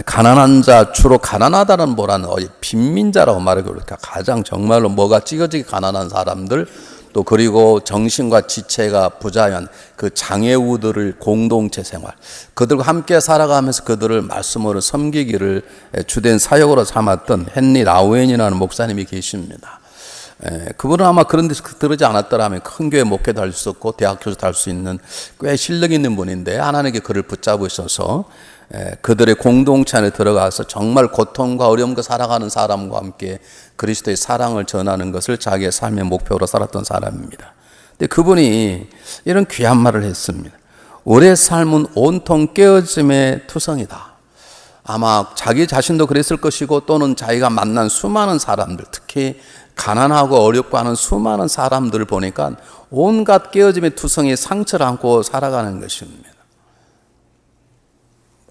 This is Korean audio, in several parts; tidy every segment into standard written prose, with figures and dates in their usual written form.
가난한 자, 주로 가난하다는 뭐라는 빈민자라고 말하고 그러니까 가장 정말로 뭐가 찌그지게 가난한 사람들, 또 그리고 정신과 지체가 부자연 그 장애우들을 공동체 생활, 그들과 함께 살아가면서 그들을 말씀으로 섬기기를 주된 사역으로 삼았던 헨리 라우엔이라는 목사님이 계십니다. 그분은 아마 그런 데서 들으지 않았더라면 큰 교회 목회도 할 수 있었고 대학 교수도 할 수 있는 꽤 실력 있는 분인데, 하나님께 그를 붙잡으셔서 그들의 공동체 안에 들어가서 정말 고통과 어려움과 살아가는 사람과 함께 그리스도의 사랑을 전하는 것을 자기의 삶의 목표로 살았던 사람입니다. 근데 그분이 이런 귀한 말을 했습니다. 우리의 삶은 온통 깨어짐의 투성이다. 아마 자기 자신도 그랬을 것이고, 또는 자기가 만난 수많은 사람들, 특히 가난하고 어렵고 하는 수많은 사람들을 보니까 온갖 깨어짐의 투성이 상처를 안고 살아가는 것입니다.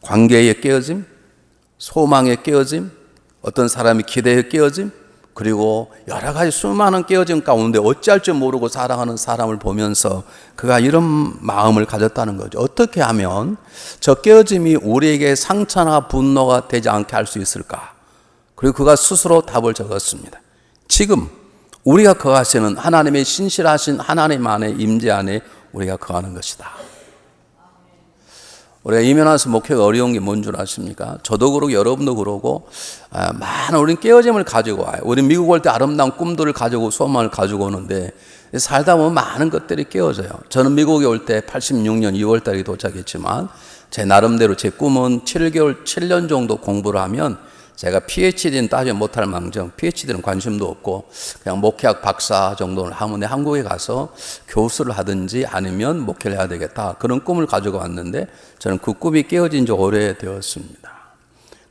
관계의 깨어짐, 소망의 깨어짐, 어떤 사람이 기대의 깨어짐, 그리고 여러 가지 수많은 깨어짐 가운데 어찌할 줄 모르고 살아가는 사람을 보면서 그가 이런 마음을 가졌다는 거죠. 어떻게 하면 저 깨어짐이 우리에게 상처나 분노가 되지 않게 할 수 있을까? 그리고 그가 스스로 답을 적었습니다. 지금 우리가 거하시는 하나님의 신실하신 하나님 안에, 임재 안에 우리가 거하는 것이다. 우리가 이면와서 목회가 어려운 게 뭔 줄 아십니까? 저도 그러고 여러분도 그러고 많은 우리는 깨어짐을 가지고 와요. 우리 미국 올 때 아름다운 꿈들을 가지고 소망을 가지고 오는데 살다 보면 많은 것들이 깨어져요. 저는 미국에 올 때 86년 2월 달에 도착했지만 제 나름대로 제 꿈은 7년 정도 공부를 하면 제가 PhD는 따지 못할 망정, PhD는 관심도 없고 그냥 목회학 박사 정도를 하면 한국에 가서 교수를 하든지 아니면 목회를 해야 되겠다, 그런 꿈을 가지고 왔는데 저는 그 꿈이 깨어진 지 오래되었습니다.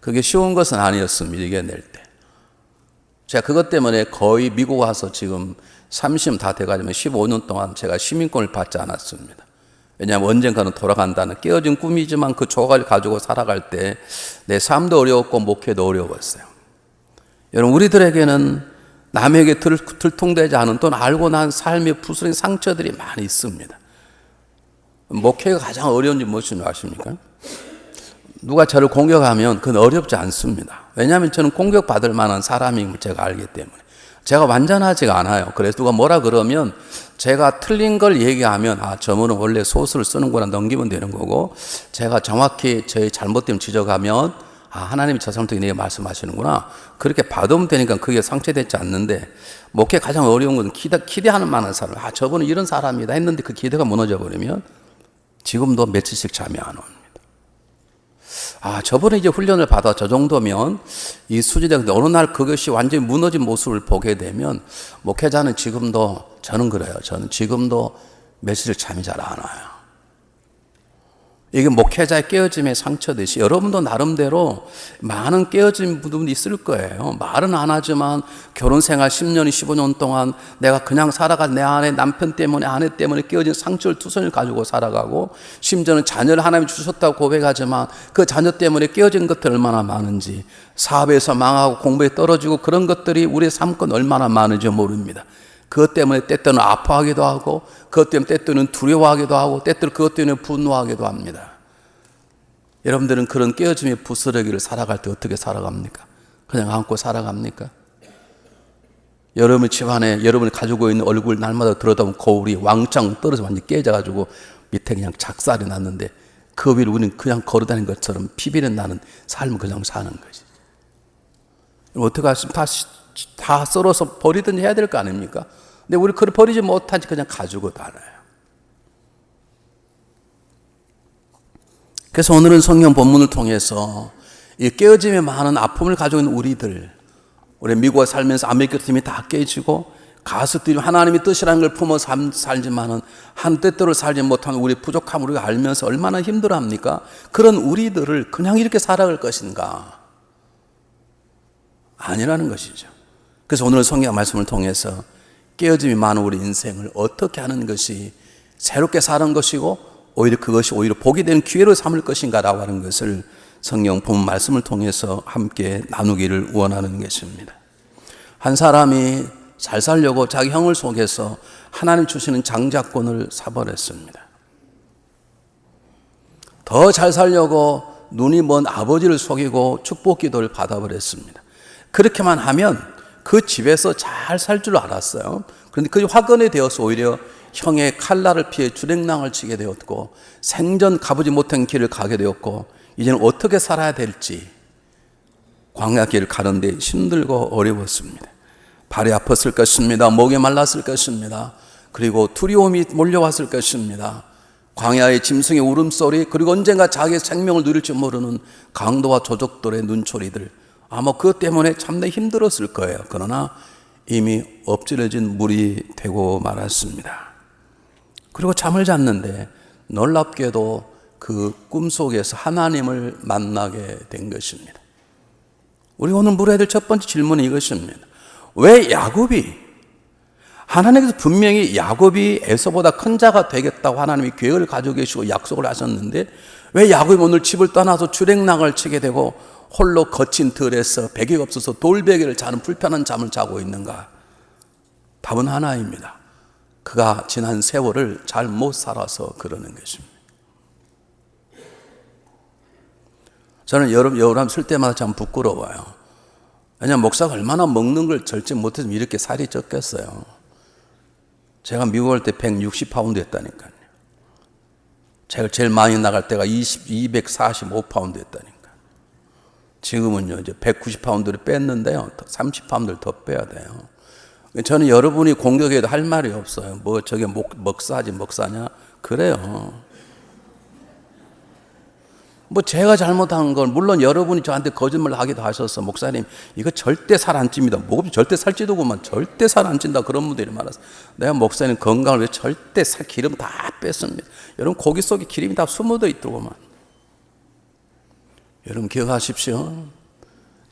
그게 쉬운 것은 아니었습니다. 이겨낼 때 제가 그것 때문에 거의 미국 와서 지금 30 다 돼가지고 15년 동안 제가 시민권을 받지 않았습니다. 왜냐하면 언젠가는 돌아간다는 깨어진 꿈이지만 그 조각을 가지고 살아갈 때 내 삶도 어려웠고 목회도 어려웠어요. 여러분, 우리들에게는 남에게 들통되지 않은, 또는 알고 난 삶의 부스러진 상처들이 많이 있습니다. 목회가 가장 어려운 게 무엇인지 아십니까? 누가 저를 공격하면 그건 어렵지 않습니다. 왜냐하면 저는 공격받을 만한 사람임을 제가 알기 때문에. 제가 완전하지가 않아요. 그래서 누가 뭐라 그러면 제가 틀린 걸 얘기하면 저분은 원래 소수를 쓰는구나 넘기면 되는 거고, 제가 정확히 저의 잘못됨을 지적하면 하나님이 저 사람한테 내게 말씀하시는구나, 그렇게 받으면 되니까 그게 상처되지 않는데, 목회 가장 어려운 건 기대하는 많은 사람, 저분은 이런 사람이다 했는데 그 기대가 무너져 버리면 지금도 며칠씩 잠이 안 옵니다. 저번에 이제 훈련을 받아 저 정도면 이 수준이 되는데 어느 날 그것이 완전히 무너진 모습을 보게 되면 목회자는 지금도, 저는 그래요. 저는 지금도 며칠 잠이 잘 안 와요. 이게 목회자의 깨어짐의 상처듯이 여러분도 나름대로 많은 깨어진 부분이 있을 거예요. 말은 안 하지만 결혼 생활 10년, 15년 동안 내가 그냥 살아간 내 안에 남편 때문에, 아내 때문에 깨어진 상처를 투성을 가지고 살아가고, 심지어는 자녀를 하나님이 주셨다고 고백하지만 그 자녀 때문에 깨어진 것들 얼마나 많은지, 사업에서 망하고 공부에 떨어지고 그런 것들이 우리의 삶권 얼마나 많은지 모릅니다. 그것 때문에 때때는 아파하기도 하고, 그것 때문에 때때는 두려워하기도 하고, 때때는 그것 때문에 분노하기도 합니다. 여러분들은 그런 깨어짐의 부스러기를 살아갈 때 어떻게 살아갑니까? 그냥 안고 살아갑니까? 여러분 집안에 여러분이 가지고 있는 얼굴 날마다 들여다보면 거울이 왕창 떨어져 완전히 깨져가지고 밑에 그냥 작살이 났는데 그 위를 우리는 그냥 걸어다니는 것처럼 피비는 나는 삶을 그냥 사는 거지. 어떻게 하시면 다 썰어서 버리든지 해야 될 거 아닙니까? 근데 우리 그걸 버리지 못하지 그냥 가지고 다녀요. 그래서 오늘은 성경 본문을 통해서 이 깨어짐에 많은 아픔을 가지고 있는 우리들, 우리 미국에 살면서 아메리카 팀이 다 깨지고 가수들이 하나님의 뜻이라는 걸 품어 살지만은 한 뜻대로 살지 못하는 우리 부족함을 우리가 알면서 얼마나 힘들어합니까? 그런 우리들을 그냥 이렇게 살아갈 것인가? 아니라는 것이죠. 그래서 오늘 성경 말씀을 통해서 깨어짐이 많은 우리 인생을 어떻게 하는 것이 새롭게 사는 것이고, 오히려 그것이 오히려 복이 되는 기회로 삼을 것인가라고 하는 것을 성경 본문 말씀을 통해서 함께 나누기를 원하는 것입니다. 한 사람이 잘 살려고 자기 형을 속여서 하나님 주시는 장자권을 사버렸습니다. 더 잘 살려고 눈이 먼 아버지를 속이고 축복 기도를 받아버렸습니다. 그렇게만 하면 그 집에서 잘 살 줄 알았어요. 그런데 그게 화근이 되어서 오히려 형의 칼날을 피해 주랭랑을 치게 되었고 생전 가보지 못한 길을 가게 되었고 이제는 어떻게 살아야 될지 광야 길을 가는데 힘들고 어려웠습니다. 발이 아팠을 것입니다. 목이 말랐을 것입니다. 그리고 두려움이 몰려왔을 것입니다. 광야의 짐승의 울음소리, 그리고 언젠가 자기의 생명을 누릴지 모르는 강도와 조족들의 눈초리들, 아마 그것 때문에 참내 힘들었을 거예요. 그러나 이미 엎질러진 물이 되고 말았습니다. 그리고 잠을 잤는데 놀랍게도 그 꿈속에서 하나님을 만나게 된 것입니다. 우리 오늘 물어야 될 첫 번째 질문은 이것입니다. 왜 야곱이, 하나님께서 분명히 야곱이 에서보다 큰 자가 되겠다고 하나님이 계획을 가지고 계시고 약속을 하셨는데 왜 야곱이 오늘 집을 떠나서 주랭랑을 치게 되고 홀로 거친 들에서 베개가 없어서 돌베개를 자는 불편한 잠을 자고 있는가? 답은 하나입니다. 그가 지난 세월을 잘 못 살아서 그러는 것입니다. 저는 여러분 쓸 때마다 참 부끄러워요. 왜냐하면 목사가 얼마나 먹는 걸 절제 못해서 이렇게 살이 쪘겠어요. 제가 미국 올 때 160파운드 했다니까요. 제가 제일 많이 나갈 때가 245파운드 했다니까요. 지금은요, 이제 190파운드를 뺐는데요. 30파운드를 더 빼야 돼요. 저는 여러분이 공격해도 할 말이 없어요. 뭐 저게 먹사지 먹사냐? 그래요. 뭐 제가 잘못한 건 물론 여러분이 저한테 거짓말을 하기도 하셔서 목사님 이거 절대 살 안 찝니다. 뭐 절대 살찌도구만 절대 살 안 찐다 그런 분들이 많아서 내가 목사님 건강을 위해 절대 살 기름 다 뺐습니다. 여러분 고기 속에 기름이 다 숨어져 있더구만. 여러분 기억하십시오.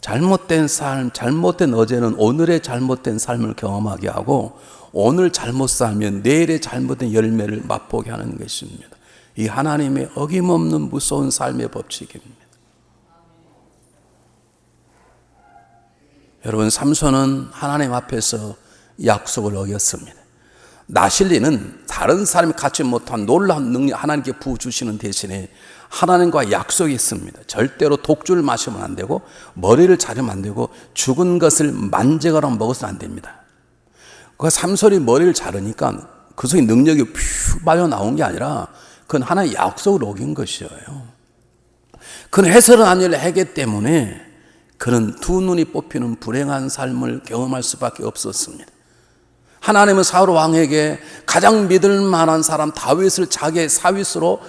잘못된 삶, 잘못된 어제는 오늘의 잘못된 삶을 경험하게 하고 오늘 잘못 살면 내일의 잘못된 열매를 맛보게 하는 것입니다. 이 하나님의 어김없는 무서운 삶의 법칙입니다. 여러분 삼손은 하나님 앞에서 약속을 어겼습니다. 나실리는 다른 사람이 갖지 못한 놀라운 능력 하나님께 부어주시는 대신에 하나님과 약속이 있습니다. 절대로 독주를 마시면 안 되고 머리를 자르면 안 되고 죽은 것을 만져가라 먹어서는 안 됩니다. 그 삼손이 머리를 자르니까 그 속에 능력이 퓨 빠져나온 게 아니라 그건 하나의 약속을 어긴 것이에요. 그는 해서는 안 될 해계 때문에 그는 두 눈이 뽑히는 불행한 삶을 경험할 수밖에 없었습니다. 하나님은 사울 왕에게 가장 믿을 만한 사람 다윗을 자기의 사위로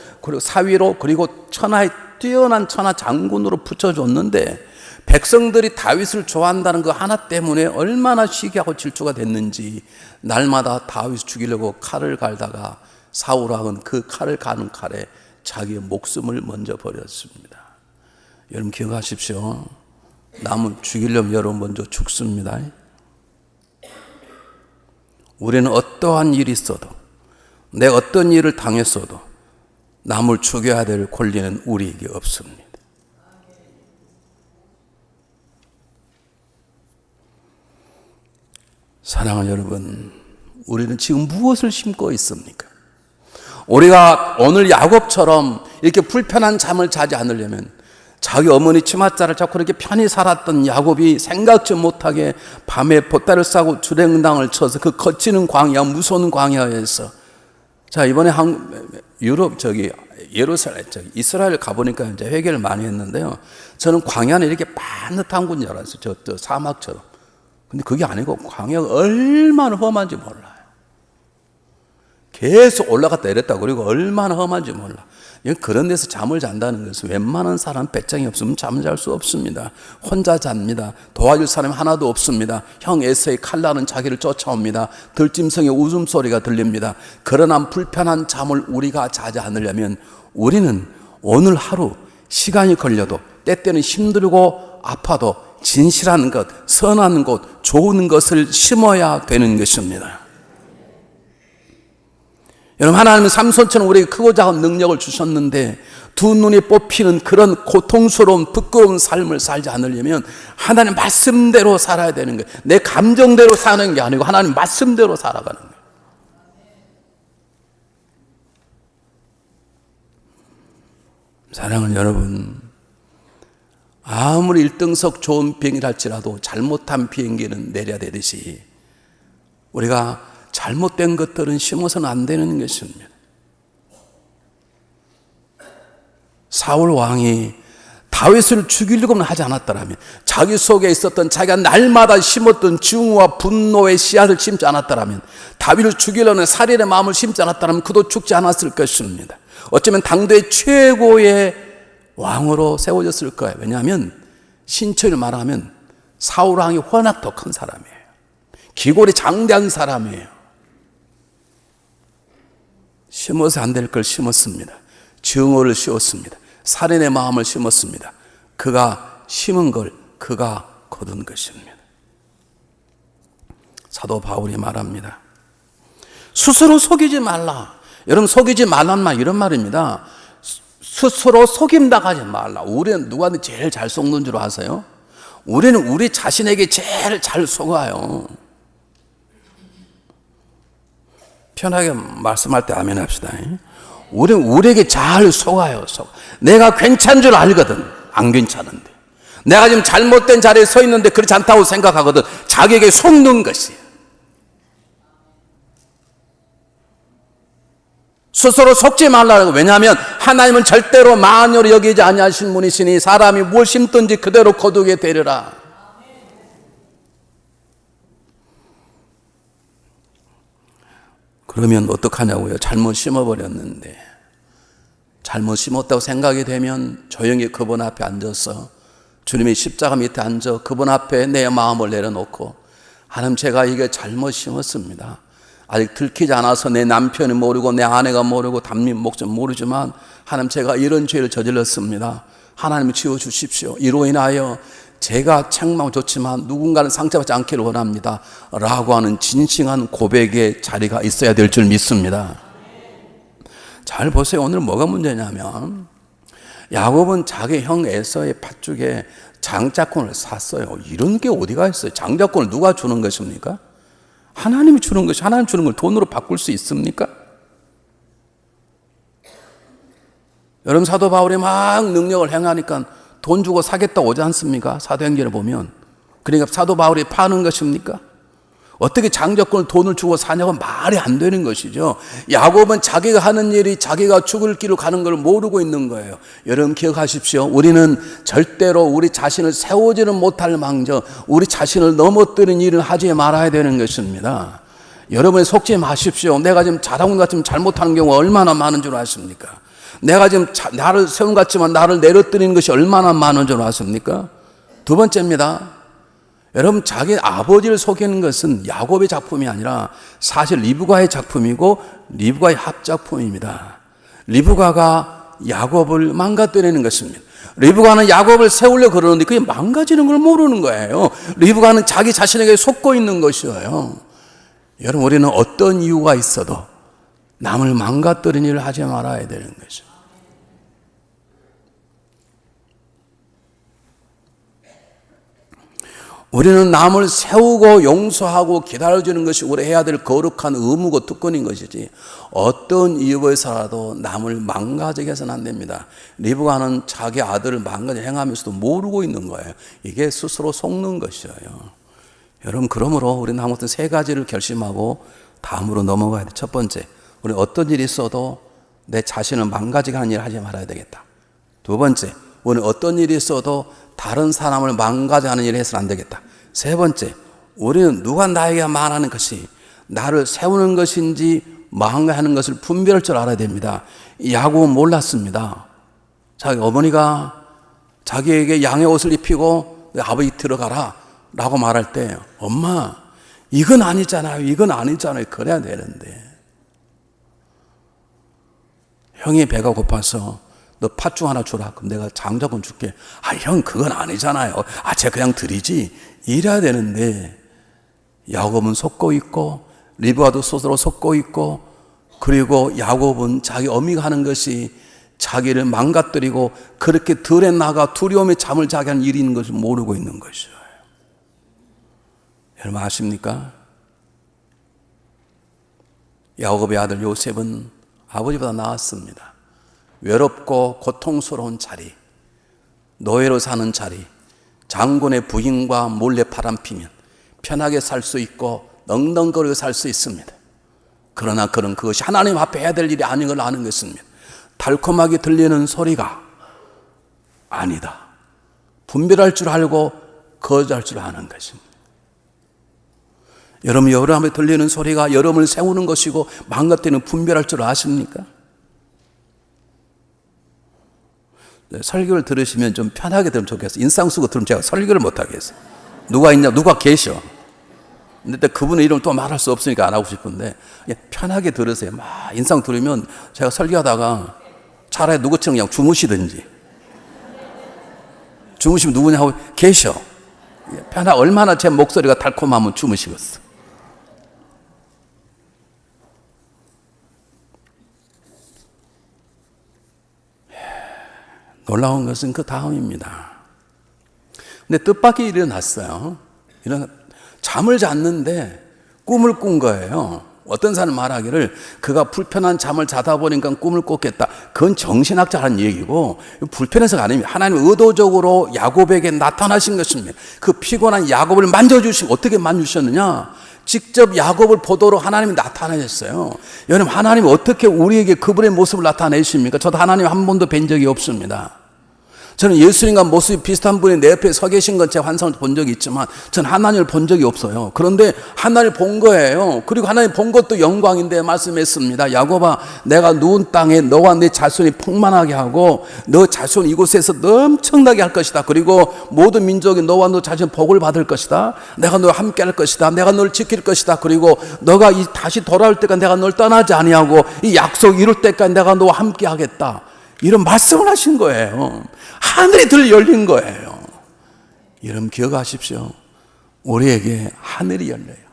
그리고 천하의 뛰어난 천하 장군으로 붙여줬는데 백성들이 다윗을 좋아한다는 그 하나 때문에 얼마나 시기하고 질투가 됐는지 날마다 다윗을 죽이려고 칼을 갈다가 사울 왕은 그 칼을 가는 칼에 자기의 목숨을 먼저 버렸습니다. 여러분 기억하십시오. 남을 죽이려면 여러분 먼저 죽습니다. 우리는 어떠한 일이 있어도 내가 어떤 일을 당했어도 남을 죽여야 될 권리는 우리에게 없습니다. 사랑하는 여러분, 우리는 지금 무엇을 심고 있습니까? 우리가 오늘 야곱처럼 이렇게 불편한 잠을 자지 않으려면 자기 어머니 치맛자를 잡고 이렇게 편히 살았던 야곱이 생각지 못하게 밤에 보따리를 싸고 주랭당을 쳐서 그 거치는 광야, 무서운 광야에서 자 이번에 예루살렘 이스라엘 가보니까 이제 회개를 많이 했는데요. 저는 광야는 이렇게 반듯한 곳인 줄 알았어요. 저 사막처럼. 근데 그게 아니고 광야가 얼마나 험한지 몰라요. 계속 올라갔다 내렸다 그리고 얼마나 험한지 몰라. 그런 데서 잠을 잔다는 것은 웬만한 사람 배짱이 없으면 잠을 잘 수 없습니다. 혼자 잡니다. 도와줄 사람이 하나도 없습니다. 형 에서의 칼날은 자기를 쫓아옵니다. 들짐승의 웃음소리가 들립니다. 그러나 불편한 잠을 우리가 자지 않으려면 우리는 오늘 하루 시간이 걸려도 때때는 힘들고 아파도 진실한 것, 선한 것, 좋은 것을 심어야 되는 것입니다. 여러분 하나님은 삼손처럼 우리에게 크고 작은 능력을 주셨는데 두 눈이 뽑히는 그런 고통스러운 부끄러운 삶을 살지 않으려면 하나님 말씀대로 살아야 되는 거예요. 내 감정대로 사는 게 아니고 하나님 말씀대로 살아가는 거예요. 사랑하는 여러분, 아무리 1등석 좋은 비행기를 할지라도 잘못한 비행기는 내려야 되듯이 우리가 잘못된 것들은 심어서는 안 되는 것입니다. 사울 왕이 다윗을 죽이려고는 하지 않았더라면, 자기 속에 있었던 자기가 날마다 심었던 증오와 분노의 씨앗을 심지 않았더라면, 다윗을 죽이려는 살인의 마음을 심지 않았더라면 그도 죽지 않았을 것입니다. 어쩌면 당대의 최고의 왕으로 세워졌을 거예요. 왜냐하면 신천을 말하면 사울 왕이 워낙 더 큰 사람이에요. 기골이 장대한 사람이에요. 심어서 안 될 걸 심었습니다. 증오를 씌웠습니다. 살인의 마음을 심었습니다. 그가 심은 걸 그가 거둔 것입니다. 사도 바울이 말합니다. 스스로 속이지 말라. 여러분, 속이지 말란 말 이런 말입니다. 스스로 속임당 하지 말라. 우리는 누구한테 제일 잘 속는 줄 아세요? 우리는 우리 자신에게 제일 잘 속아요. 편하게 말씀할 때 아멘 합시다. 우리는 우리에게 잘 속아요. 내가 괜찮은 줄 알거든. 안 괜찮은데. 내가 지금 잘못된 자리에 서 있는데 그렇지 않다고 생각하거든. 자기에게 속는 것이에요. 스스로 속지 말라고. 왜냐하면 하나님은 절대로 만연히 여기지 아니하신 분이시니 사람이 뭘 심든지 그대로 거두게 되리라. 그러면 어떡하냐고요? 잘못 심어버렸는데. 잘못 심었다고 생각이 되면 조용히 그분 앞에 앉아서 주님의 십자가 밑에 앉아 그분 앞에 내 마음을 내려놓고, 하나님, 제가 이게 잘못 심었습니다. 아직 들키지 않아서 내 남편이 모르고 내 아내가 모르고 담임 목사님 모르지만 하나님, 제가 이런 죄를 저질렀습니다. 하나님 지워주십시오. 이로 인하여 제가 책망 좋지만 누군가는 상처받지 않기를 원합니다 라고 하는 진심한 고백의 자리가 있어야 될 줄 믿습니다. 잘 보세요. 오늘 뭐가 문제냐면, 야곱은 자기 형 에서의 팥죽에 장자권을 샀어요. 이런 게 어디가 있어요? 장자권을 누가 주는 것입니까? 하나님이 주는 것이, 하나님 주는 걸 돈으로 바꿀 수 있습니까? 여러분, 사도 바울이 막 능력을 행하니까 돈 주고 사겠다 오지 않습니까? 사도행전을 보면. 그러니까 사도 바울이 파는 것입니까? 어떻게 장자권을 돈을 주고 사냐고 말이 안 되는 것이죠. 야곱은 자기가 하는 일이 자기가 죽을 길로 가는 걸 모르고 있는 거예요. 여러분 기억하십시오. 우리는 절대로 우리 자신을 세우지는 못할 망정, 우리 자신을 넘어뜨리는 일을 하지 말아야 되는 것입니다. 여러분이 속지 마십시오. 내가 지금 자다운 같으면 잘못하는 경우가 얼마나 많은 줄 아십니까? 내가 지금 나를 세운 것 같지만 나를 내려뜨리는 것이 얼마나 많은 줄 아십니까? 두 번째입니다. 여러분, 자기 아버지를 속이는 것은 야곱의 작품이 아니라 사실 리브가의 작품이고 리브가의 합작품입니다. 리브가가 야곱을 망가뜨리는 것입니다. 리브가는 야곱을 세우려고 그러는데 그게 망가지는 걸 모르는 거예요. 리브가는 자기 자신에게 속고 있는 것이에요. 여러분, 우리는 어떤 이유가 있어도 남을 망가뜨리는 일을 하지 말아야 되는 것이죠. 우리는 남을 세우고 용서하고 기다려주는 것이 우리 해야 될 거룩한 의무고 특권인 것이지, 어떤 이유에서라도 남을 망가지게 해서는 안 됩니다. 리브가는 자기 아들을 망가지게 행하면서도 모르고 있는 거예요. 이게 스스로 속는 것이에요. 여러분, 그러므로 우리는 아무튼 세 가지를 결심하고 다음으로 넘어가야 돼. 첫 번째, 우리 어떤 일이 있어도 내 자신을 망가지게 하는 일을 하지 말아야 되겠다. 두 번째, 우리는 어떤 일이 있어도 다른 사람을 망가지게 하는 일을 해서는 안 되겠다. 세 번째, 우리는 누가 나에게 말하는 것이 나를 세우는 것인지 망가하는 것을 분별할 줄 알아야 됩니다. 야곱은 몰랐습니다. 자기 어머니가 자기에게 양의 옷을 입히고 아버지 들어가라 라고 말할 때, 엄마, 이건 아니잖아요. 이건 아니잖아요. 그래야 되는데. 형이 배가 고파서 너 팥죽 하나 주라. 그럼 내가 장자권 줄게. 아, 형, 그건 아니잖아요. 아, 제가 그냥 드리지. 이래야 되는데, 야곱은 속고 있고, 리브가도 스스로 속고 있고, 그리고 야곱은 자기 어미가 하는 것이 자기를 망가뜨리고 그렇게 들에 나가 두려움에 잠을 자게 하는 일이 있는 것을 모르고 있는 것이에요. 여러분 아십니까? 야곱의 아들 요셉은 아버지보다 나았습니다. 외롭고 고통스러운 자리, 노예로 사는 자리, 장군의 부인과 몰래 바람피면 편하게 살 수 있고 넉넉거리고 살 수 있습니다. 그러나 그것이 하나님 앞에 해야 될 일이 아닌 걸 아는 것입니다. 달콤하게 들리는 소리가 아니다. 분별할 줄 알고 거절할 줄 아는 것입니다. 여러분 앞에 들리는 소리가 여러분을 세우는 것이고 망가뜨리는 분별할 줄 아십니까? 네, 설교를 들으시면 좀 편하게 들으면 좋겠어요. 인상 쓰고 들으면 제가 설교를 못하겠어요. 누가 있냐? 누가 계셔? 근데 그분의 이름을 또 말할 수 없으니까 안 하고 싶은데 편하게 들으세요. 막 인상 들으면 제가 설교하다가 차라리 누구처럼 그냥 주무시든지, 주무시면 누구냐 하고 계셔. 얼마나 제 목소리가 달콤하면 주무시겠어. 놀라운 것은 그 다음입니다. 근데 뜻밖의 일이 일어났어요. 잠을 잤는데 꿈을 꾼 거예요. 어떤 사람 말하기를 그가 불편한 잠을 자다 보니까 꿈을 꿨겠다. 그건 정신학자 하는 얘기고 불편해서가 아닙니다. 하나님 의도적으로 야곱에게 나타나신 것입니다. 그 피곤한 야곱을 만져주시고 어떻게 만져주셨느냐? 직접 야곱을 보도록 하나님이 나타내셨어요. 여러분 하나님이 어떻게 우리에게 그분의 모습을 나타내십니까? 저도 하나님 한 번도 뵌 적이 없습니다. 저는 예수님과 모습이 비슷한 분이 내 옆에 서 계신 건 제 환상을 본 적이 있지만 저는 하나님을 본 적이 없어요. 그런데 하나님을 본 거예요. 그리고 하나님 본 것도 영광인데 말씀했습니다. 야곱아, 내가 누운 땅에 너와 네 자손이 풍만하게 하고 너 자손 이곳에서 엄청나게 할 것이다. 그리고 모든 민족이 너와 너 자손 복을 받을 것이다. 내가 너와 함께 할 것이다. 내가 너를 지킬 것이다. 그리고 너가 다시 돌아올 때까지 내가 널 떠나지 아니하고 이 약속 이룰 때까지 내가 너와 함께 하겠다. 이런 말씀을 하신 거예요. 하늘이 열린 거예요. 여러분 기억하십시오. 우리에게 하늘이 열려야 합니다.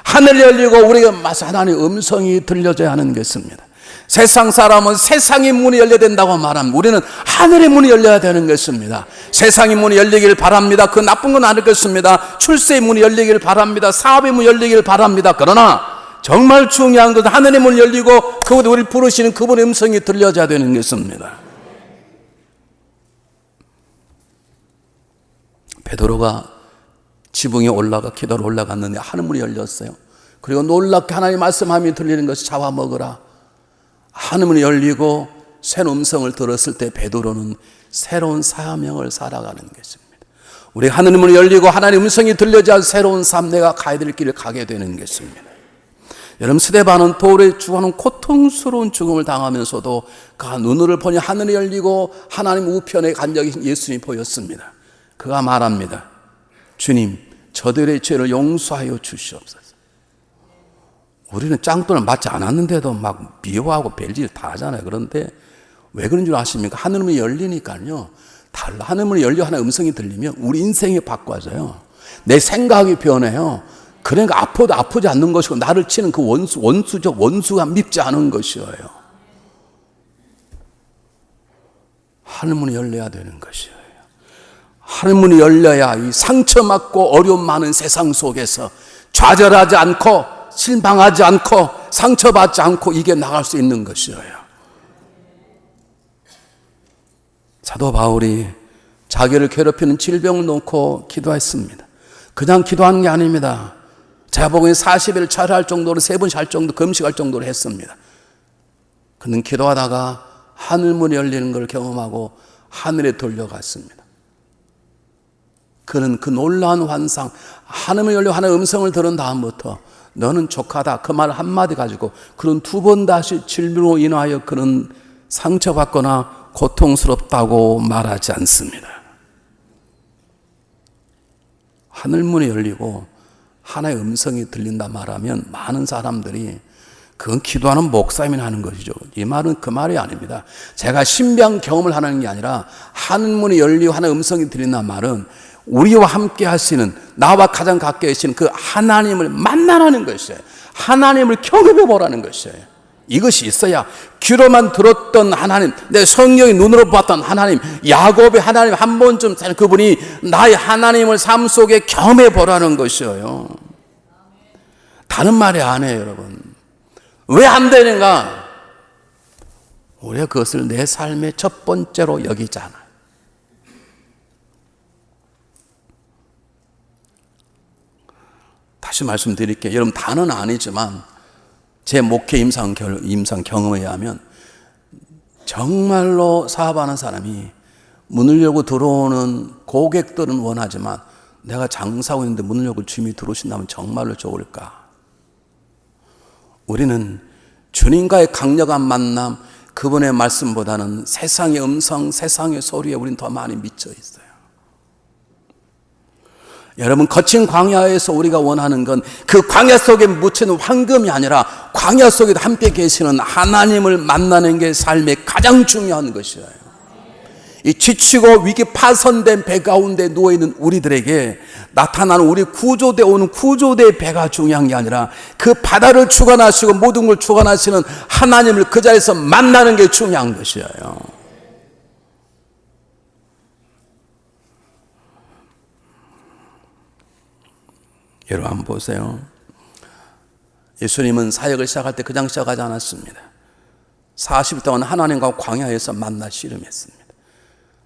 하늘이 열리고 우리가 마치 하나님의 음성이 들려져야 하는 것입니다. 세상 사람은 세상의 문이 열려야 된다고 말합니다. 우리는 하늘의 문이 열려야 되는 것입니다. 세상의 문이 열리길 바랍니다. 그 나쁜 건 아닐 것입니다. 출세의 문이 열리길 바랍니다. 사업의 문이 열리길 바랍니다. 그러나 정말 중요한 것은 하늘의 문이 열리고 그곳에 우리를 부르시는 그분의 음성이 들려져야 되는 것입니다. 베드로가 지붕에 기도로 올라갔는데 하늘문이 열렸어요. 그리고 놀랍게 하나님의 말씀함이 들리는 것이 잡아먹으라. 하늘문이 열리고 새로운 음성을 들었을 때 베드로는 새로운 사명을 살아가는 것입니다. 우리 하늘문이 열리고 하나님의 음성이 들려져 새로운 삶, 내가 가야 될 길을 가게 되는 것입니다. 여러분 스데반은 돌에 죽어가는 고통스러운 죽음을 당하면서도 그가 눈을 보니 하늘이 열리고 하나님 우편에 앉아 계신 예수님이 보였습니다. 그가 말합니다. 주님, 저들의 죄를 용서하여 주시옵소서. 우리는 짱돌을 맞지 않았는데도 막 미워하고 별짓 다 하잖아요. 그런데 왜 그런 줄 아십니까? 하늘문이 열리니까요. 하늘문이 열려 하나의 음성이 들리면 우리 인생이 바꿔져요. 내 생각이 변해요. 그러니까 아파도 아프지 않는 것이고 나를 치는 그 원수가 밉지 않은 것이에요. 하늘문이 열려야 되는 것이에요. 하늘문이 열려야 이 상처받고 어려움 많은 세상 속에서 좌절하지 않고 실망하지 않고 상처받지 않고 이겨 나갈 수 있는 것이에요. 사도 바울이 자기를 괴롭히는 질병을 놓고 기도했습니다. 그냥 기도하는 게 아닙니다. 제복음에 40일 철회할 정도로 3번씩 할 정도 금식할 정도로 했습니다. 그는 기도하다가 하늘문이 열리는 걸 경험하고 하늘에 돌려갔습니다. 그는 그 놀라운 환상, 하늘문이 열려 하나의 음성을 들은 다음부터 너는 족하다 그 말 한마디 가지고 그는 2번 다시 질병으로 인하여 그는 상처받거나 고통스럽다고 말하지 않습니다. 하늘문이 열리고 하나의 음성이 들린다 말하면 많은 사람들이 그건 기도하는 목사님이 하는 것이죠. 이 말은 그 말이 아닙니다. 제가 신비한 경험을 하는 게 아니라 하늘문이 열리고 하나의 음성이 들린다 말은 우리와 함께 하시는 나와 가장 가까이 계시는 그 하나님을 만나라는 것이에요. 하나님을 경험해 보라는 것이에요. 이것이 있어야 귀로만 들었던 하나님, 내 성령의 눈으로 봤던 하나님, 야곱의 하나님 한 번쯤 그분이 나의 하나님을 삶 속에 경험해 보라는 것이에요. 다른 말이 아니에요, 여러분. 왜 안 되는가? 우리가 그것을 내 삶의 첫 번째로 여기잖아요. 다시 말씀드릴게요. 여러분 다는 아니지만 제 목회 임상 경험에 의하면 정말로 사업하는 사람이 문을 열고 들어오는 고객들은 원하지만 내가 장사하고 있는데 문을 열고 주님이 들어오신다면 정말로 좋을까? 우리는 주님과의 강력한 만남, 그분의 말씀보다는 세상의 음성, 세상의 소리에 우리는 더 많이 미쳐 있어요. 여러분, 거친 광야에서 우리가 원하는 건 그 광야 속에 묻히는 황금이 아니라 광야 속에도 함께 계시는 하나님을 만나는 게 삶의 가장 중요한 것이에요. 이 지치고 위기 파손된 배 가운데 누워있는 우리들에게 나타나는 우리 구조되어 오는 구조대의 배가 중요한 게 아니라 그 바다를 주관하시고 모든 걸 주관하시는 하나님을 그 자리에서 만나는 게 중요한 것이에요. 여러분 한번 보세요. 예수님은 사역을 시작할 때 그냥 시작하지 않았습니다. 40일 동안 하나님과 광야에서 만나 씨름했습니다.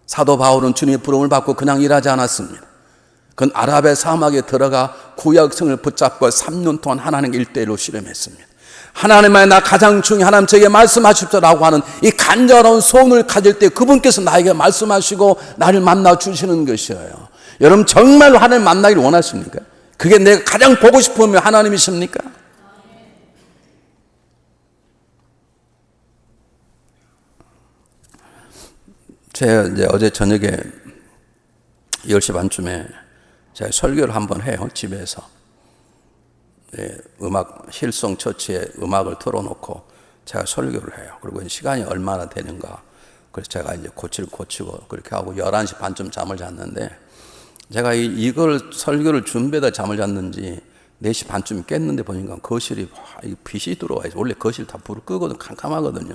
사도 바울은 주님의 부름을 받고 그냥 일하지 않았습니다. 그건 아랍의 사막에 들어가 구약성을 붙잡고 3년 동안 하나님과 1대1로 씨름했습니다. 하나님의 나 가장 중요해 하나님 저에게 말씀하십시오라고 하는 이 간절한 소원을 가질 때 그분께서 나에게 말씀하시고 나를 만나 주시는 것이에요. 여러분 정말로 하나님 만나기를 원하십니까? 그게 내가 가장 보고 싶으면 하나님이십니까? 제가 이제 어제 저녁에 10시 반쯤에 제가 설교를 한번 해요, 집에서. 음악, 힐송 처치에 음악을 틀어놓고 제가 설교를 해요. 그리고 시간이 얼마나 되는가. 그래서 제가 이제 고치고 그렇게 하고 11시 반쯤 잠을 잤는데 제가 이걸 설교를 준비하다 잠을 잤는지 4시 반쯤 깼는데 보니까 거실이 빛이 들어와요. 원래 거실 다 불을 끄거든, 캄캄하거든요.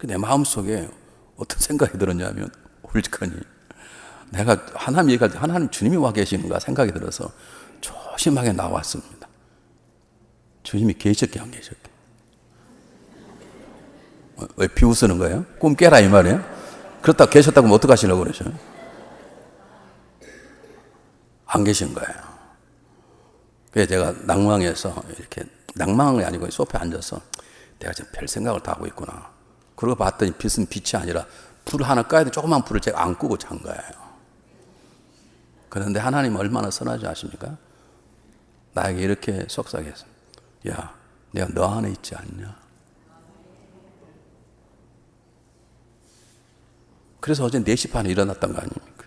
내 마음속에 어떤 생각이 들었냐면 울적하니 내가 하나님 얘기할 때 하나님 주님이 와 계시는가 생각이 들어서 조심하게 나왔습니다. 주님이 계셨게 안 계셨게? 왜 비웃으는 거예요? 꿈 깨라 이 말이에요? 그렇다고 계셨다고 하면 어떡하시려고 그러죠? 안 계신 거예요. 그래서 제가 낭망해서 이렇게 낭망이 아니고 소파에 앉아서 내가 지금 별 생각을 다 하고 있구나. 그러고 봤더니 빛은 빛이 아니라 불 하나 꺼야 돼. 조그만 불을 제가 안 끄고 잔 거예요. 그런데 하나님 얼마나 선하지 아십니까? 나에게 이렇게 속삭였어. 야, 내가 너 안에 있지 않냐? 그래서 어제 4시 반에 일어났던 거 아닙니까?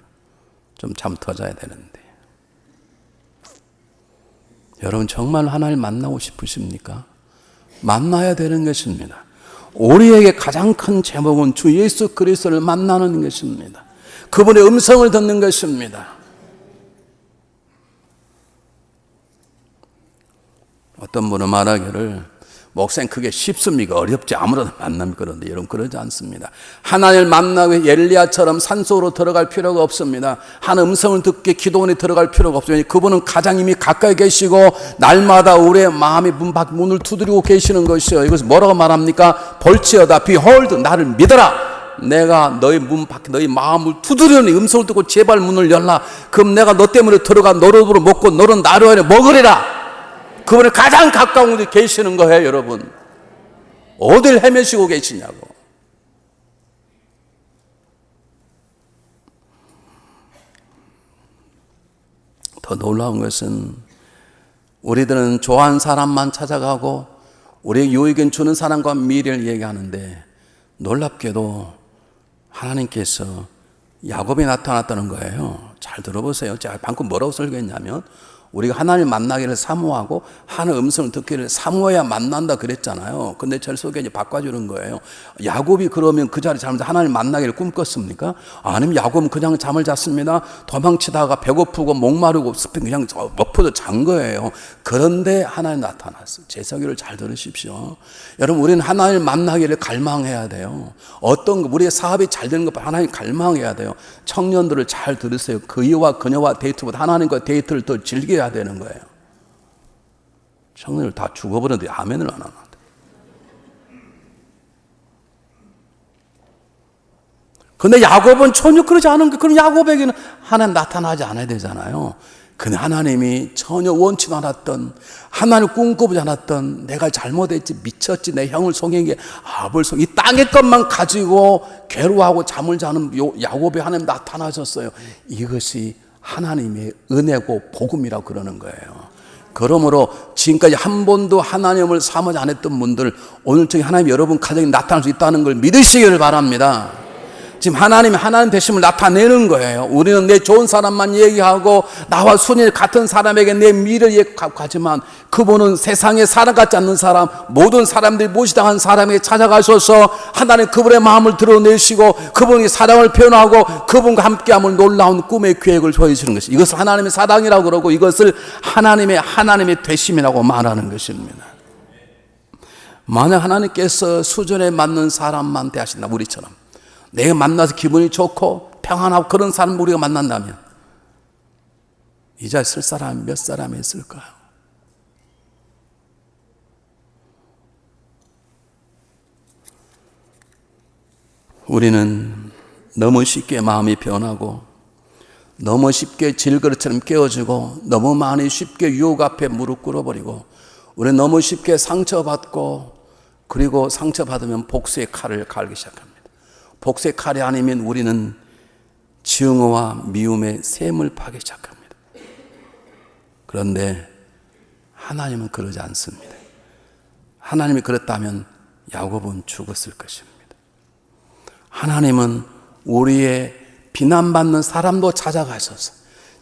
좀 잠 더 자야 되는데. 여러분 정말 하나님을 만나고 싶으십니까? 만나야 되는 것입니다. 우리에게 가장 큰 제목은 주 예수 그리스도를 만나는 것입니다. 그분의 음성을 듣는 것입니다. 어떤 분은 말하기를 목사님 그게 쉽습니까? 어렵지 아무나 만나면 그런데 여러분 그러지 않습니다. 하나님을 만나기 위해 엘리야처럼 산속으로 들어갈 필요가 없습니다. 한 음성을 듣게 기도원에 들어갈 필요가 없습니다. 그분은 가장 이미 가까이 계시고 날마다 우리의 마음의 문을 두드리고 계시는 것이요. 이것을 뭐라고 말합니까? 볼지어다 behold 나를 믿어라. 내가 너희 문 밖에 너희 마음을 두드리는 음성을 듣고 제발 문을 열라. 그럼 내가 너 때문에 들어가 너로 먹고 너는 나로 하여 먹으리라. 그분이 가장 가까운 곳에 계시는 거예요, 여러분. 어딜 헤매시고 계시냐고. 더 놀라운 것은 우리들은 좋아하는 사람만 찾아가고 우리에게 유익을 주는 사람과 미래를 얘기하는데 놀랍게도 하나님께서 야곱이 나타났다는 거예요. 잘 들어보세요. 제가 방금 뭐라고 설교했냐면 우리가 하나님을 만나기를 사모하고 하나의 음성을 듣기를 사모해야 만난다 그랬잖아요. 근데 절 속에 이제 바꿔주는 거예요. 야곱이 그러면 그 자리에 잠을 하나님을 만나기를 꿈꿨습니까? 아니면 야곱은 그냥 잠을 잤습니다. 도망치다가 배고프고 목마르고 그냥 엎어져 잔 거예요. 그런데 하나님 나타났어요. 제 설교를 잘 들으십시오. 여러분 우리는 하나님을 만나기를 갈망해야 돼요. 어떤 우리의 사업이 잘 되는 것 하나님 갈망해야 돼요. 청년들을 잘 들으세요. 그이와 그녀와 데이트보다 하나님과 데이트를 더 즐겨야 되는 거예요. 청년들 다 죽어버렸는데 아멘을 안 하나. 근데 야곱은 전혀 그러지 않은 게 그럼 야곱에게는 하나님 나타나지 않아야 되잖아요. 근데 하나님이 전혀 원치 않았던, 하나님 꿈꿔보지 않았던, 내가 잘못했지, 미쳤지, 내 형을 속인 게 벌써 이 땅의 것만 가지고 괴로워하고 잠을 자는 야곱의 하나님 나타나셨어요. 이것이 하나님의 은혜고 복음이라고 그러는 거예요. 그러므로 지금까지 한 번도 하나님을 사모하지 않았던 분들, 오늘 중에 하나님 여러분 가정에 나타날 수 있다는 걸 믿으시기를 바랍니다. 지금 하나님이 하나님 되심을 나타내는 거예요. 우리는 내 좋은 사람만 얘기하고 나와 순위 같은 사람에게 내 미래를 얘기하지만 그분은 세상에 살아가지 않는 사람, 모든 사람들이 무시당한 사람에게 찾아가셔서 하나님 그분의 마음을 드러내시고 그분이 사랑을 표현하고 그분과 함께함을 놀라운 꿈의 계획을 보여주는 것이, 이것을 하나님의 사랑이라고 그러고 이것을 하나님의 되심이라고 말하는 것입니다. 만약 하나님께서 수준에 맞는 사람만 대하신다, 우리처럼 내가 만나서 기분이 좋고 평안하고 그런 사람 우리가 만난다면 이 자리에 쓸 사람 몇 사람이 있을까요? 우리는 너무 쉽게 마음이 변하고 너무 쉽게 질그릇처럼 깨어지고 너무 많이 쉽게 유혹 앞에 무릎 꿇어버리고 우리는 너무 쉽게 상처받고, 그리고 상처받으면 복수의 칼을 갈기 시작합니다. 복수의 칼이 아니면 우리는 증오와 미움의 샘을 파기 시작합니다. 그런데 하나님은 그러지 않습니다. 하나님이 그랬다면 야곱은 죽었을 것입니다. 하나님은 우리의 비난받는 사람도 찾아가셔서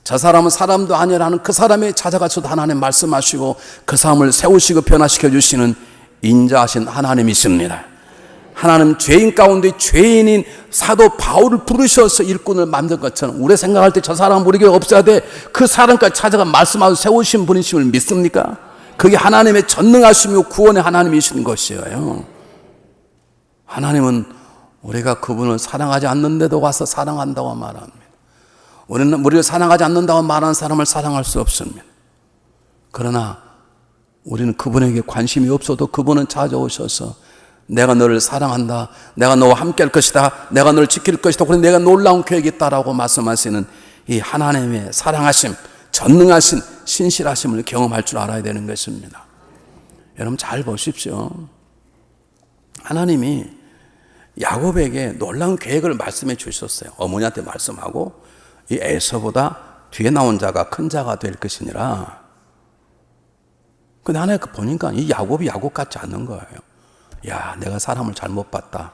저 사람은 사람도 아니라는 그 사람이 찾아가셔도 하나님 말씀하시고 그 사람을 세우시고 변화시켜 주시는 인자하신 하나님이십니다. 하나님 죄인 가운데 죄인인 사도 바울을 부르셔서 일꾼을 만든 것처럼 우리 생각할 때 저 사람 우리 교회 없어야 돼, 그 사람까지 찾아가 말씀하고 세우신 분이심을 믿습니까? 그게 하나님의 전능하시며 구원의 하나님이신 것이에요. 하나님은 우리가 그분을 사랑하지 않는데도 와서 사랑한다고 말합니다. 우리는 우리를 사랑하지 않는다고 말하는 사람을 사랑할 수 없습니다. 그러나 우리는 그분에게 관심이 없어도 그분은 찾아오셔서 내가 너를 사랑한다, 내가 너와 함께 할 것이다, 내가 너를 지킬 것이다, 그래서 내가 놀라운 계획이 있다라고 말씀하시는 이 하나님의 사랑하심, 전능하신 신실하심을 경험할 줄 알아야 되는 것입니다. 여러분 잘 보십시오. 하나님이 야곱에게 놀라운 계획을 말씀해 주셨어요. 어머니한테 말씀하고 이 에서보다 뒤에 나온 자가 큰 자가 될 것이니라. 근데 하나 보니까 이 야곱이 야곱 같지 않는 거예요. 야, 내가 사람을 잘못 봤다.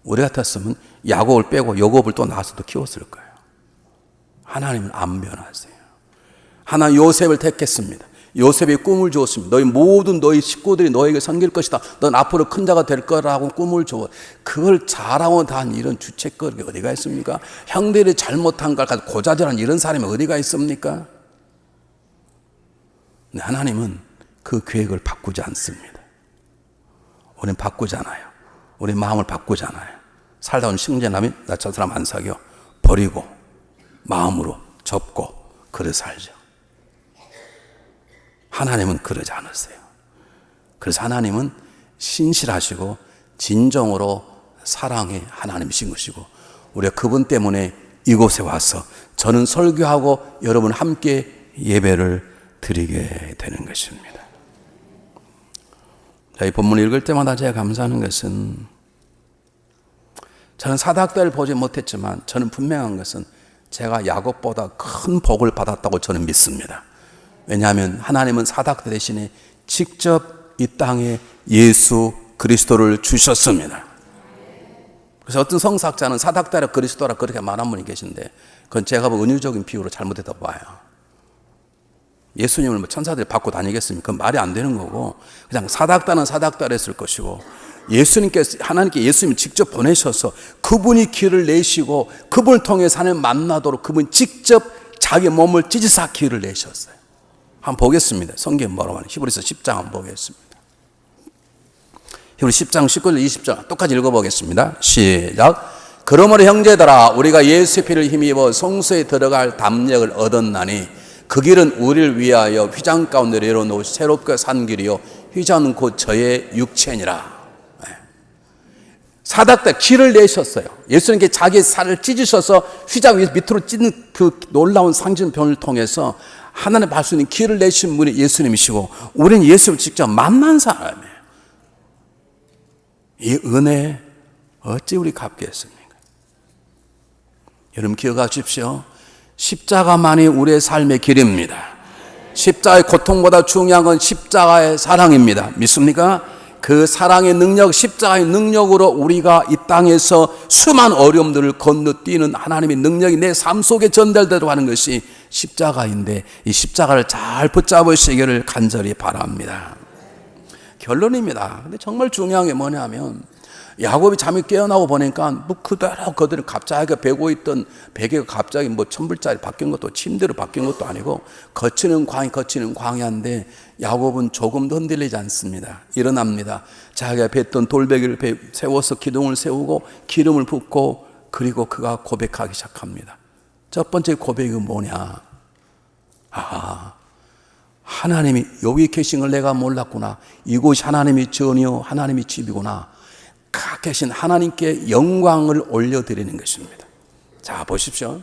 우리 같았으면 야곱을 빼고 요곱을 또 낳아서 또 키웠을 거예요. 하나님은 안 변하세요. 하나님 요셉을 택했습니다. 요셉이 꿈을 주었습니다. 너희 식구들이 너에게 섬길 것이다. 넌 앞으로 큰 자가 될 거라고 꿈을 줘. 그걸 잘하고 단 이런 주책거리가 어디가 있습니까? 형들이 잘못한 걸 가지고 고자질한 이런 사람이 어디가 있습니까? 근데 하나님은 그 계획을 바꾸지 않습니다. 우리는 바꾸잖아요. 우리 마음을 바꾸잖아요. 살다 온 승진하면 나 저 사람 안 사겨. 버리고 마음으로 접고 그래 살죠. 하나님은 그러지 않으세요. 그래서 하나님은 신실하시고 진정으로 사랑의 하나님이신 것이고 우리가 그분 때문에 이곳에 와서 저는 설교하고 여러분 함께 예배를 드리게 되는 것입니다. 이 본문을 읽을 때마다 제가 감사하는 것은 저는 사닥다리를 보지 못했지만 저는 분명한 것은 제가 야곱보다 큰 복을 받았다고 저는 믿습니다. 왜냐하면 하나님은 사닥다 대신에 직접 이 땅에 예수 그리스도를 주셨습니다. 그래서 어떤 성사학자는 사닥다리가 그리스도라 그렇게 말한 분이 계신데 그건 제가 은유적인 비유로 잘못했다고 봐요. 예수님을 천사들이 받고 다니겠습니까? 그건 말이 안 되는 거고 그냥 사닥다는 사닥다를 했을 것이고 하나님께 예수님이 직접 보내셔서 그분이 길을 내시고 그분을 통해서 하나님 만나도록 그분이 직접 자기 몸을 찢으사 길을 내셨어요. 한번 보겠습니다. 성경 뭐라고 하는 히브리서 10장 한번 보겠습니다. 히브리 10장 19절 20절 똑같이 읽어보겠습니다. 시작. 그러므로 형제들아 우리가 예수의 피를 힘입어 성소에 들어갈 담력을 얻었나니 그 길은 우리를 위하여 휘장 가운데 내려놓으 새롭게 산 길이요 휘장은 곧 저의 육체니라. 사닥다 길을 내셨어요. 예수님께 자기 살을 찢으셔서 휘장 밑으로 찢는 그 놀라운 상징병을 통해서 하나님 알 수 있는 길을 내신 분이 예수님이시고 우리는 예수를 직접 만난 사람이에요. 이 은혜 어찌 우리 갚겠습니까? 여러분 기억하십시오. 십자가만이 우리의 삶의 길입니다. 십자가의 고통보다 중요한 건 십자가의 사랑입니다. 믿습니까? 그 사랑의 능력, 십자가의 능력으로 우리가 이 땅에서 수많은 어려움들을 건너뛰는 하나님의 능력이 내 삶 속에 전달되도록 하는 것이 십자가인데 이 십자가를 잘 붙잡으시기를 간절히 바랍니다. 결론입니다. 근데 정말 중요한 게 뭐냐면 야곱이 잠이 깨어나고 보니까 뭐 그대로 그들은 갑자기 베고 있던 베개가 갑자기 뭐 1000불짜리 바뀐 것도 침대로 바뀐 것도 아니고 거치는 광야인데 야곱은 조금도 흔들리지 않습니다. 일어납니다. 자기가 뱉던 돌베개를 세워서 기둥을 세우고 기름을 붓고 그리고 그가 고백하기 시작합니다. 첫 번째 고백이 뭐냐? 하나님이 여기 계신 걸 내가 몰랐구나. 이곳이 하나님의 전이요 하나님의 집이구나. 가 계신 하나님께 영광을 올려드리는 것입니다. 자 보십시오.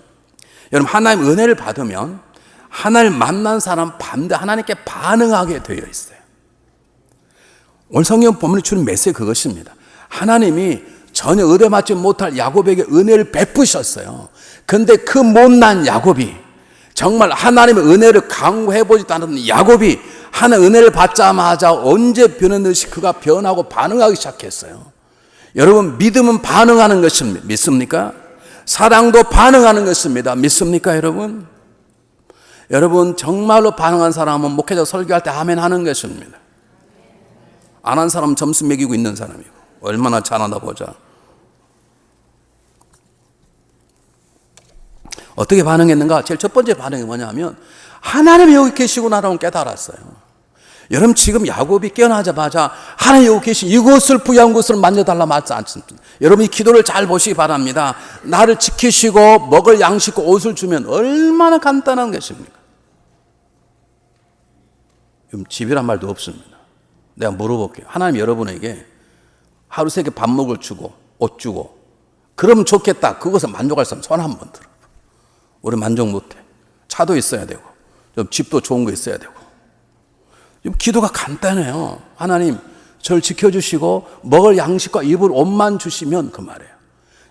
여러분 하나님 은혜를 받으면 하나님 만난 사람 반드시 하나님께 반응하게 되어 있어요. 오늘 성경 본문에 주는 메시지 그것입니다. 하나님이 전혀 의뢰받지 못할 야곱에게 은혜를 베푸셨어요. 그런데 그 못난 야곱이 정말 하나님의 은혜를 강구해보지도 않았던 야곱이 하나님의 은혜를 받자마자 언제 변했는지 그가 변하고 반응하기 시작했어요. 여러분 믿음은 반응하는 것입니다. 믿습니까? 사랑도 반응하는 것입니다. 믿습니까 여러분? 여러분 정말로 반응한 사람은 목회자 설교할 때 아멘 하는 것입니다. 안 한 사람은 점수 매기고 있는 사람이고 얼마나 잘하나 보자. 어떻게 반응했는가? 제일 첫 번째 반응이 뭐냐면 하나님이 여기 계시구나라고 깨달았어요. 여러분 지금 야곱이 깨어나자마자 하나님 여기 계신 이곳을 부여한 곳을 만져달라 맞지 않습니다. 여러분 이 기도를 잘 보시기 바랍니다. 나를 지키시고 먹을 양식과 옷을 주면 얼마나 간단한 것입니까? 집이란 말도 없습니다. 내가 물어볼게요. 하나님 여러분에게 하루 3개 밥 먹을 주고 옷 주고 그러면 좋겠다. 그것을 만족할 사람 손 한번 들어. 우리 만족 못해. 차도 있어야 되고 좀 집도 좋은 거 있어야 되고. 기도가 간단해요. 하나님 저를 지켜주시고 먹을 양식과 입을 옷만 주시면 그 말이에요.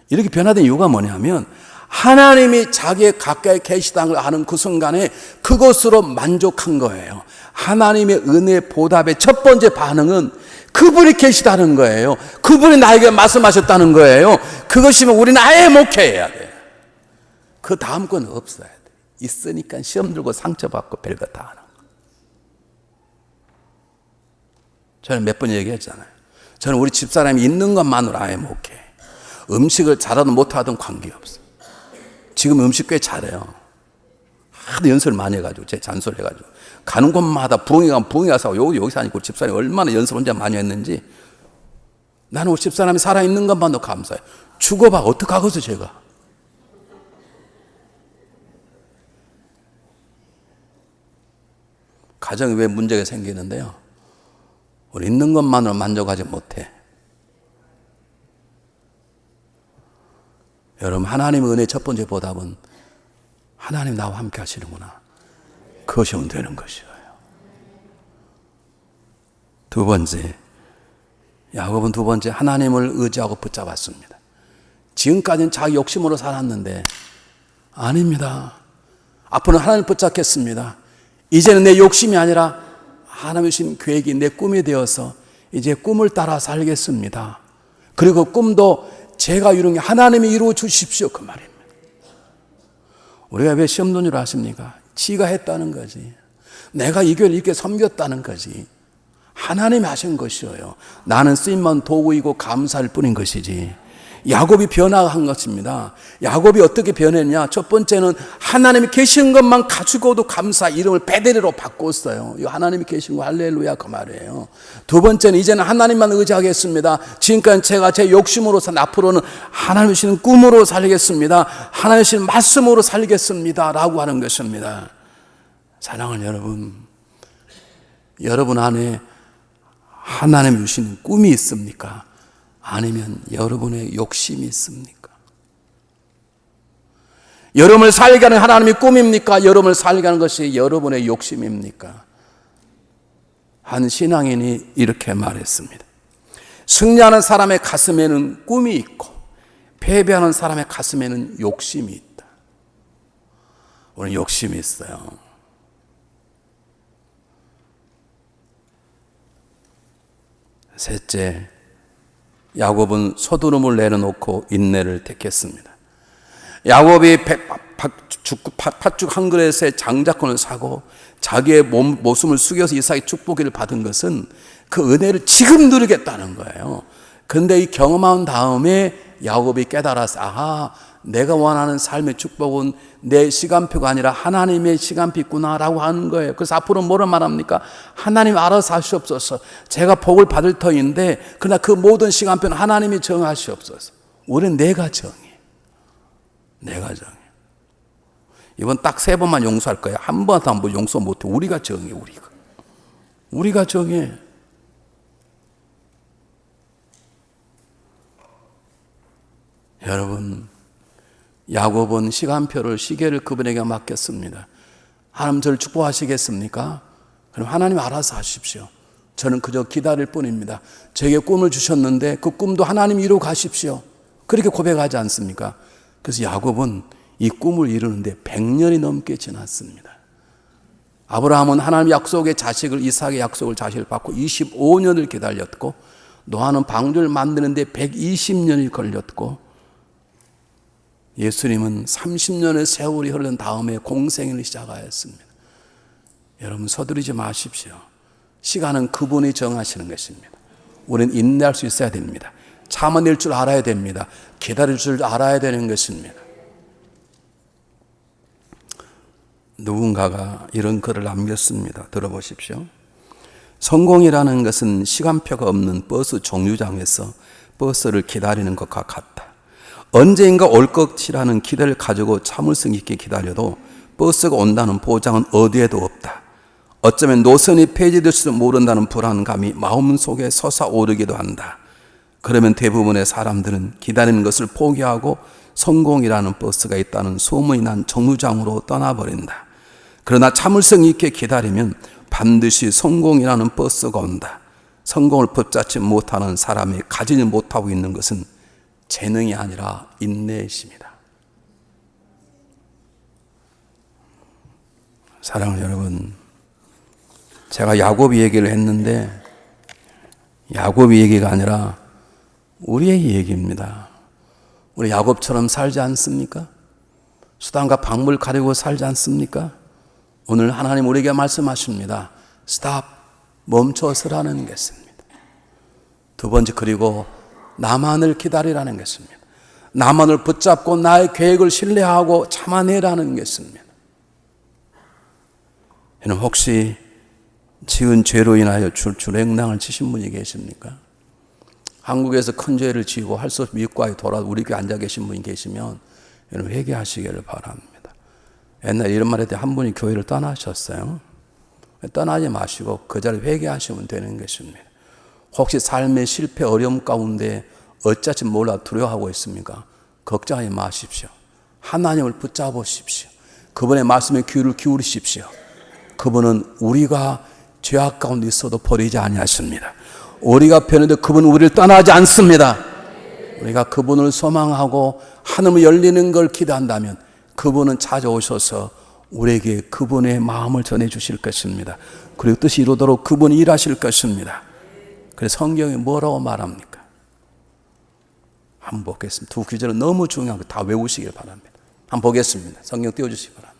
이렇게 변화된 이유가 뭐냐면 하나님이 자기의 가까이 계시다는 걸 아는 그 순간에 그것으로 만족한 거예요. 하나님의 은혜 보답의 첫 번째 반응은 그분이 계시다는 거예요. 그분이 나에게 말씀하셨다는 거예요. 그것이면 우리는 아예 목회해야 돼요. 그 다음 건 없어야 돼. 있으니까 시험 들고 상처받고 별거 다 하는 거. 저는 몇 번 얘기했잖아요. 저는 우리 집사람이 있는 것만으로 아예 목회. 음식을 잘하든 못하든 관계없어. 지금 음식 꽤 잘해요. 하도 연습을 많이 해가지고 제 잔소리 해가지고 가는 곳마다 부흥이 가면 부흥이 가서 여기서 아니고 집사람이 얼마나 연습을 혼자 많이 했는지 나는 우리 집사람이 살아있는 것만도 감사해요. 죽어봐 어떡하겠어 제가. 가정이 왜 문제가 생기는데요. 우리 있는 것만으로 만족하지 못해. 여러분 하나님의 은혜의 첫 번째 보답은 하나님 나와 함께 하시는구나. 그것이면 되는 것이에요. 두 번째, 야곱은 두 번째 하나님을 의지하고 붙잡았습니다. 지금까지는 자기 욕심으로 살았는데 아닙니다. 앞으로는 하나님을 붙잡겠습니다. 이제는 내 욕심이 아니라 하나님의 주신 계획이 내 꿈이 되어서 이제 꿈을 따라 살겠습니다. 그리고 꿈도 제가 이룬 게 하나님이 이루어 주십시오 그 말입니다. 우리가 왜 시험 논의를 하십니까? 지가 했다는 거지. 내가 이 교회를 이렇게 섬겼다는 거지. 하나님이 하신 것이에요. 나는 쓰임만 도구이고 감사할 뿐인 것이지. 야곱이 변화한 것입니다. 야곱이 어떻게 변했냐? 첫 번째는 하나님이 계신 것만 가지고도 감사 이름을 베델리로 바꿨어요. 이 하나님이 계신 거 할렐루야 그 말이에요. 두 번째는 이제는 하나님만 의지하겠습니다. 지금까지 제가 제 욕심으로 산 앞으로는 하나님이 주시는 꿈으로 살겠습니다. 하나님이 주시는 말씀으로 살겠습니다 라고 하는 것입니다. 사랑하는 여러분 안에 하나님이 주시는 꿈이 있습니까? 아니면 여러분의 욕심이 있습니까? 여러분을 살게 하는 하나님의 꿈입니까? 여러분을 살게 하는 것이 여러분의 욕심입니까? 한 신앙인이 이렇게 말했습니다. 승리하는 사람의 가슴에는 꿈이 있고 패배하는 사람의 가슴에는 욕심이 있다. 오늘 욕심이 있어요. 셋째, 야곱은 서두름을 내려놓고 인내를 택했습니다. 야곱이 팥죽 한 그릇에 장자권을 사고 자기의 모습을 숙여서 이삭의 축복을 받은 것은 그 은혜를 지금 누리겠다는 거예요. 그런데 이 경험한 다음에 야곱이 깨달았어. 아하, 내가 원하는 삶의 축복은 내 시간표가 아니라 하나님의 시간표 있구나라고 하는 거예요. 그래서 앞으로 뭐라 말합니까? 하나님 알아서 하시옵소서. 제가 복을 받을 터인데 그러나 그 모든 시간표는 하나님이 정하시옵소서. 우리는 내가 정해. 내가 정해. 이번 딱 3번만 용서할 거야. 한 번도 한 번 용서 못해. 우리가 정해. 우리가 정해. 여러분, 야곱은 시계를 그분에게 맡겼습니다. 하나님 저를 축복하시겠습니까? 그럼 하나님 알아서 하십시오. 저는 그저 기다릴 뿐입니다. 저에게 꿈을 주셨는데 그 꿈도 하나님 이루어 가십시오. 그렇게 고백하지 않습니까? 그래서 야곱은 이 꿈을 이루는데 100년이 넘게 지났습니다. 아브라함은 하나님 약속의 자식을, 이삭의 약속을 자식을 받고 25년을 기다렸고, 노아는 방주를 만드는데 120년이 걸렸고, 예수님은 30년의 세월이 흐른 다음에 공생을 시작하였습니다. 여러분, 서두르지 마십시오. 시간은 그분이 정하시는 것입니다. 우리는 인내할 수 있어야 됩니다. 참아낼 줄 알아야 됩니다. 기다릴 줄 알아야 되는 것입니다. 누군가가 이런 글을 남겼습니다. 들어보십시오. 성공이라는 것은 시간표가 없는 버스 정류장에서 버스를 기다리는 것과 같다. 언젠가 올 것이라는 기대를 가지고 참을성 있게 기다려도 버스가 온다는 보장은 어디에도 없다. 어쩌면 노선이 폐지될지도 모른다는 불안감이 마음속에 솟아오르기도 한다. 그러면 대부분의 사람들은 기다리는 것을 포기하고 성공이라는 버스가 있다는 소문이 난 정류장으로 떠나버린다. 그러나 참을성 있게 기다리면 반드시 성공이라는 버스가 온다. 성공을 붙잡지 못하는 사람이 가지지 못하고 있는 것은 재능이 아니라 인내이십니다. 사랑하는 여러분, 제가 야곱이 얘기를 했는데 야곱이 얘기가 아니라 우리의 얘기입니다. 우리 야곱처럼 살지 않습니까? 수단과 방법을 가리고 살지 않습니까? 오늘 하나님 우리에게 말씀하십니다. 스탑, 멈춰서라는 것입니다. 두 번째, 그리고 나만을 기다리라는 것입니다. 나만을 붙잡고 나의 계획을 신뢰하고 참아내라는 것입니다. 여러분, 혹시 지은 죄로 인하여 주랭랑을 치신 분이 계십니까? 한국에서 큰 죄를 지고 할 수 없이 미국과에 돌아 우리 교회 앉아 계신 분이 계시면 여러분 회개하시기를 바랍니다. 옛날에 이런 말 했더니 한 분이 교회를 떠나셨어요. 떠나지 마시고 그 자리에 회개하시면 되는 것입니다. 혹시 삶의 실패 어려움 가운데 어찌할지 몰라 두려워하고 있습니까? 걱정하지 마십시오. 하나님을 붙잡으십시오. 그분의 말씀에 귀를 기울이십시오. 그분은 우리가 죄악 가운데 있어도 버리지 아니하십니다. 우리가 변해도 그분은 우리를 떠나지 않습니다. 우리가 그분을 소망하고 하늘이 열리는 걸 기대한다면 그분은 찾아오셔서 우리에게 그분의 마음을 전해주실 것입니다. 그리고 뜻이 이루도록 그분이 일하실 것입니다. 그래서 성경이 뭐라고 말합니까? 한번 보겠습니다. 두 구절은 너무 중요한 거 다 외우시길 바랍니다. 한번 보겠습니다. 성경 띄워주시기 바랍니다.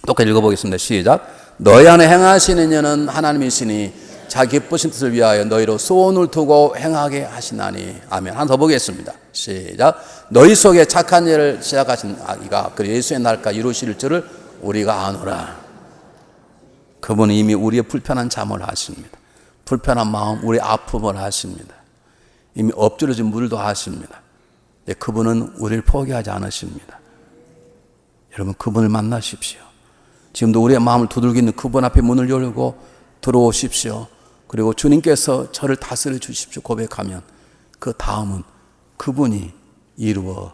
똑같이 읽어보겠습니다. 시작. 너희 안에 행하시는 이는 하나님이시니 자기 기쁘신 뜻을 위하여 너희로 소원을 두고 행하게 하시나니. 아멘. 하나 더 보겠습니다. 시작. 너희 속에 착한 일을 시작하신 이가 그 예수의 날까 이루실 줄을 우리가 아노라. 그분은 이미 우리의 불편한 잠을 아십니다. 불편한 마음, 우리의 아픔을 아십니다. 이미 엎드려진 물도 아십니다. 그분은 우리를 포기하지 않으십니다. 여러분, 그분을 만나십시오. 지금도 우리의 마음을 두들기는 그분 앞에 문을 열고 들어오십시오. 그리고 주님께서 저를 다스려 주십시오 고백하면 그 다음은 그분이 이루어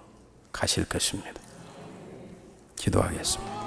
가실 것입니다. 기도하겠습니다.